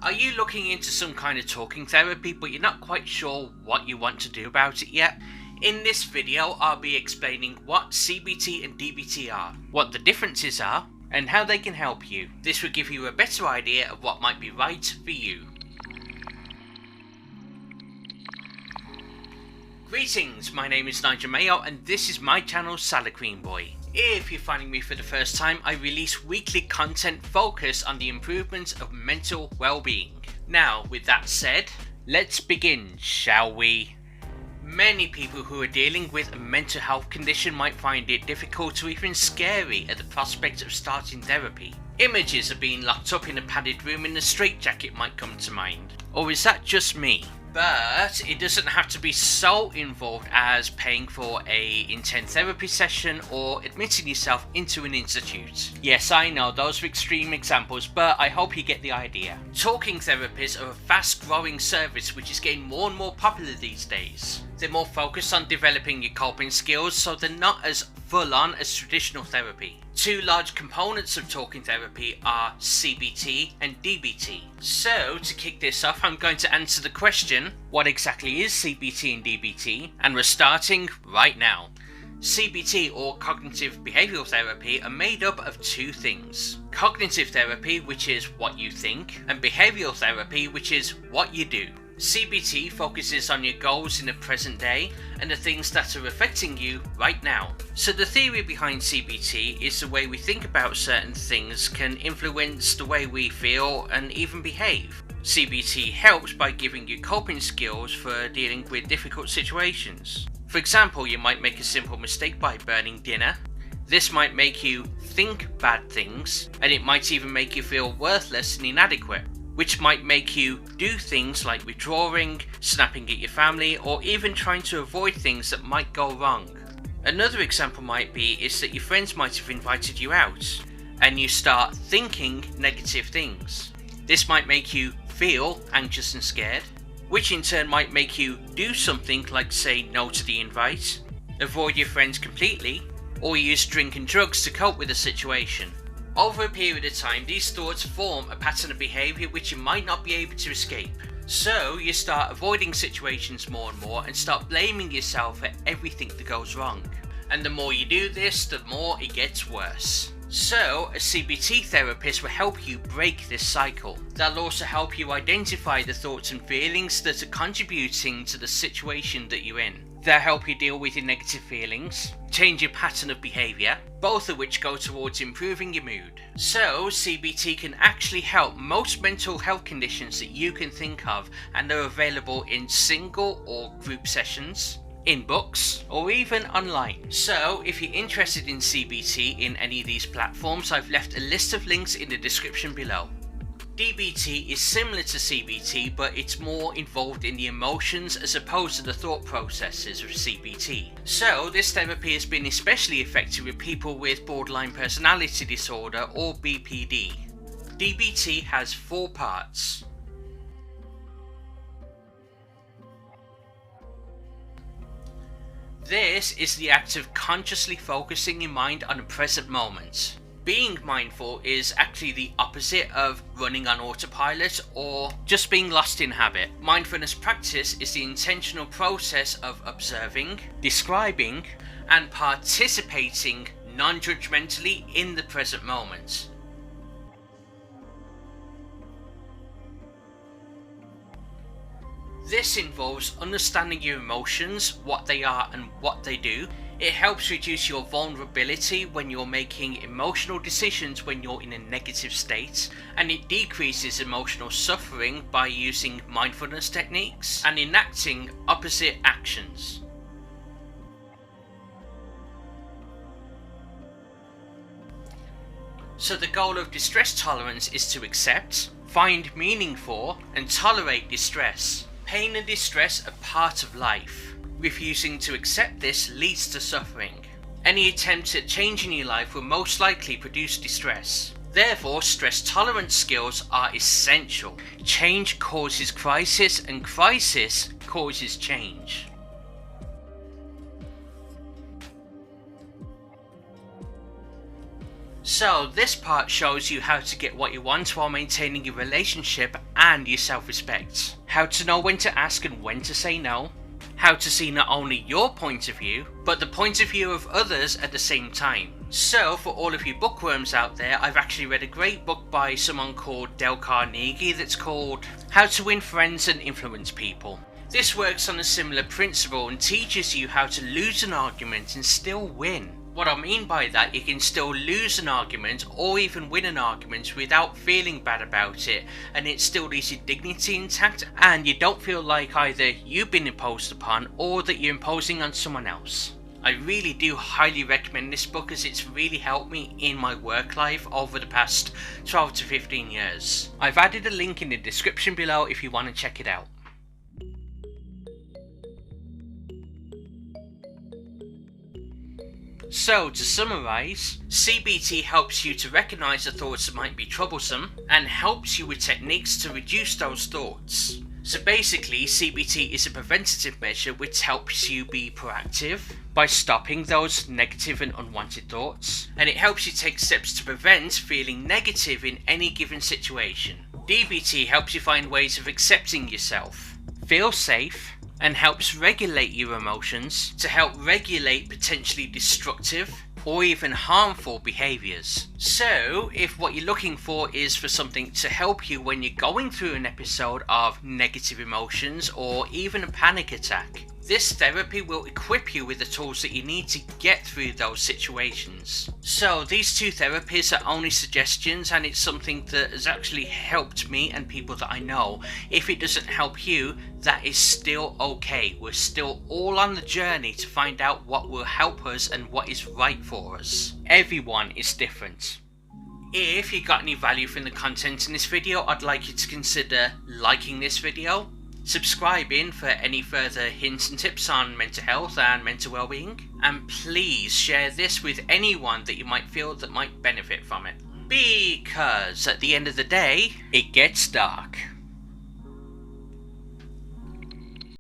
Are you looking into some kind of talking therapy but you're not quite sure what you want to do about it yet? In this video I'll be explaining what CBT and DBT are, what the differences are, and how they can help you. This will give you a better idea of what might be right for you. Greetings, my name is Nigel Mayo and this is my channel Salad Cream Boy. If you're finding me for the first time, I release weekly content focused on the improvement of mental well-being. Now, with that said, let's begin, shall we? Many people who are dealing with a mental health condition might find it difficult or even scary at the prospect of starting therapy. Images of being locked up in a padded room in a straitjacket might come to mind. Or is that just me? But it doesn't have to be so involved as paying for an intense therapy session or admitting yourself into an institute. Yes, I know those are extreme examples, but I hope you get the idea. Talking therapies are a fast-growing service which is getting more and more popular these days. They're more focused on developing your coping skills, so they're not as full-on as traditional therapy. Two large components of talking therapy are CBT and DBT. So, to kick this off, I'm going to answer the question, what exactly is CBT and DBT? And we're starting right now. CBT, or Cognitive Behavioral Therapy, are made up of two things. Cognitive therapy, which is what you think, and behavioral therapy, which is what you do. CBT focuses on your goals in the present day and the things that are affecting you right now. So the theory behind CBT is the way we think about certain things can influence the way we feel and even behave. CBT helps by giving you coping skills for dealing with difficult situations. For example, you might make a simple mistake by burning dinner. This might make you think bad things, and it might even make you feel worthless and inadequate, which might make you do things like withdrawing, snapping at your family, or even trying to avoid things that might go wrong. Another example might be is that your friends might have invited you out, and you start thinking negative things. This might make you feel anxious and scared, which in turn might make you do something like say no to the invite, avoid your friends completely, or use drink and drugs to cope with the situation. Over a period of time, these thoughts form a pattern of behaviour which you might not be able to escape. So you start avoiding situations more and more and start blaming yourself for everything that goes wrong. And the more you do this, the more it gets worse. So a CBT therapist will help you break this cycle. They'll also help you identify the thoughts and feelings that are contributing to the situation that you're in. They'll help you deal with your negative feelings, change your pattern of behaviour, both of which go towards improving your mood. So CBT can actually help most mental health conditions that you can think of, and they're available in single or group sessions, in books, or even online. So if you're interested in CBT in any of these platforms, I've left a list of links in the description below. DBT is similar to CBT, but it's more involved in the emotions as opposed to the thought processes of CBT. So this therapy has been especially effective with people with borderline personality disorder or BPD. DBT has 4 parts. This is the act of consciously focusing your mind on the present moment. Being mindful is actually the opposite of running on autopilot or just being lost in habit. Mindfulness practice is the intentional process of observing, describing, and participating non-judgmentally in the present moment. This involves understanding your emotions, what they are and what they do. It helps reduce your vulnerability when you're making emotional decisions when you're in a negative state, and it decreases emotional suffering by using mindfulness techniques and enacting opposite actions. So the goal of distress tolerance is to accept, find meaning for, and tolerate distress. Pain and distress are part of life. Refusing to accept this leads to suffering. Any attempt at changing your life will most likely produce distress. Therefore, stress tolerance skills are essential. Change causes crisis, and crisis causes change. So this part shows you how to get what you want while maintaining your relationship and your self-respect. How to know when to ask and when to say no. How to see not only your point of view, but the point of view of others at the same time. So for all of you bookworms out there, I've actually read a great book by someone called Dale Carnrgie that's called How to Win Friends and Influence People. This works on a similar principle and teaches you how to lose an argument and still win. What I mean by that, you can still lose an argument or even win an argument without feeling bad about it, and it still leaves your dignity intact and you don't feel like either you've been imposed upon or that you're imposing on someone else. I really do highly recommend this book as it's really helped me in my work life over the past 12 to 15 years. I've added a link in the description below if you want to check it out. So to summarise, CBT helps you to recognise the thoughts that might be troublesome and helps you with techniques to reduce those thoughts. So basically, CBT is a preventative measure which helps you be proactive by stopping those negative and unwanted thoughts, and it helps you take steps to prevent feeling negative in any given situation. DBT helps you find ways of accepting yourself, feel safe, and helps regulate your emotions to help regulate potentially destructive or even harmful behaviours. So if what you're looking for is for something to help you when you're going through an episode of negative emotions or even a panic attack, this therapy will equip you with the tools that you need to get through those situations. So these two therapies are only suggestions, and it's something that has actually helped me and people that I know. If it doesn't help you, that is still okay. We're still all on the journey to find out what will help us and what is right for us. Everyone is different. If you got any value from the content in this video, I'd like you to consider liking this video, subscribing for any further hints and tips on mental health and mental well-being, and please share this with anyone that you might feel that might benefit from it. Because at the end of the day, it gets dark.